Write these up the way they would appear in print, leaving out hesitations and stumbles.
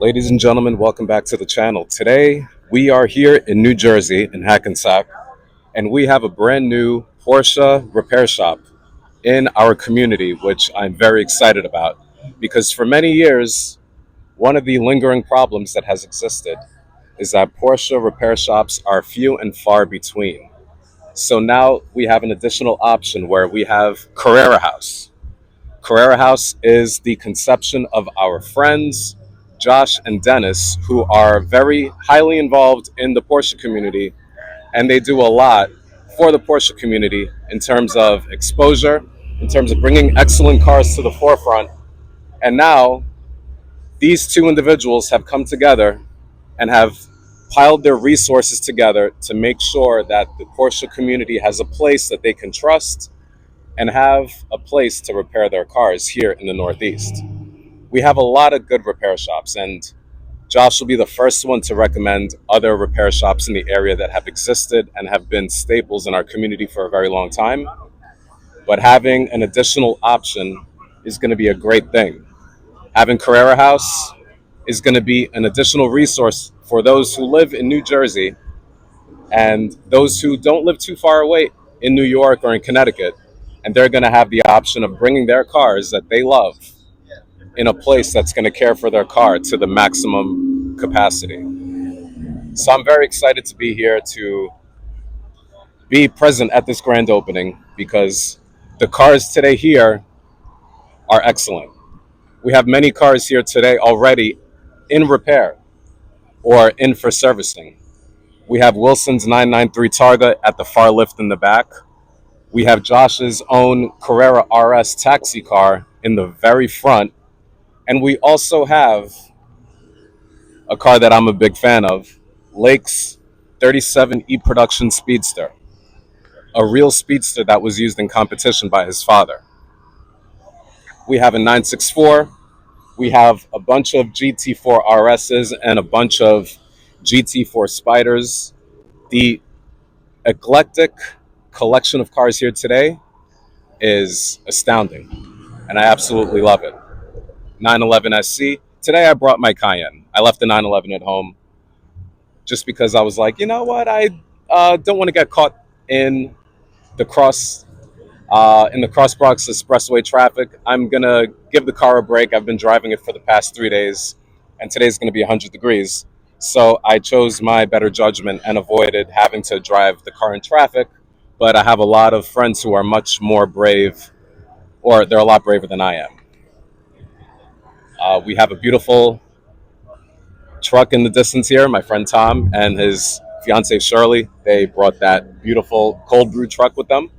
Ladies and gentlemen, welcome back to the channel. Today, we are here in New Jersey, in Hackensack, and we have a brand new Porsche Repair Shop in our community, which I'm very excited about. Because for many years, one of the lingering problems that has existed is that Porsche repair shops are few and far between. So now we have an additional option where we have Carrera Haus. Carrera House is the conception of our friends, Josh and Dennis, who are very highly involved in the Porsche community, and they do a lot for the Porsche community in terms of exposure, in terms of bringing excellent cars to the forefront. And now these two individuals have come together and have piled their resources together to make sure that the Porsche community has a place that they can trust and have a place to repair their cars here in the Northeast. We have a lot of good repair shops, and Josh will be the first one to recommend other repair shops in the area that have existed and have been staples in our community for a very long time. But having an additional option is going to be a great thing. Having Carrera House is going to be an additional resource for those who live in New Jersey and those who don't live too far away in New York or in Connecticut. And they're going to have the option of bringing their cars that they love in a place that's going to care for their car to the maximum capacity. So I'm very excited to be here to be present at this grand opening because the cars today here are excellent. We have many cars here today already in repair or in for servicing. We have Wilson's 993 Targa at the far lift in the back. We have Josh's own Carrera RS taxi car in the very front. And we also have a car that I'm a big fan of, Lake's 37E Production Speedster, a real speedster that was used in competition by his father. We have a 964. We have a bunch of GT4 RSs and a bunch of GT4 Spiders. The eclectic collection of cars here today is astounding, and I absolutely love it. 911 SC. Today I brought my Cayenne. I left the 911 at home just because I was like, you know what, I don't want to get caught in the cross Bronx Expressway traffic. I'm gonna give the car a break. I've been driving it for the past 3 days, and today's gonna be 100 degrees. So I chose my better judgment and avoided having to drive the car in traffic. But I have a lot of friends who are much more brave, or they're a lot braver than I am. We have a beautiful truck in the distance here. My friend Tom and his fiancee Shirley, they brought that beautiful cold brew truck with them.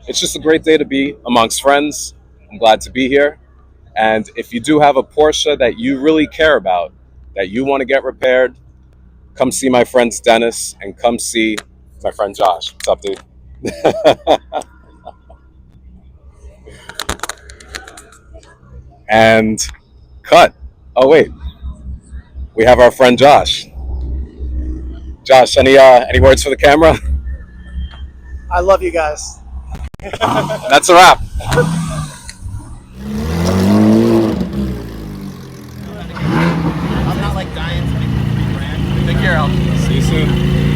It's just a great day to be amongst friends. I'm glad to be here. And if you do have a Porsche that you really care about, that you want to get repaired, come see my friends Dennis and come see my friend Josh. What's up, dude? And cut. Oh wait, we have our friend Josh. Josh, any words for the camera? I love you guys. That's a wrap. I'm not like dying to make 3 grand. Take care, Al. See you soon.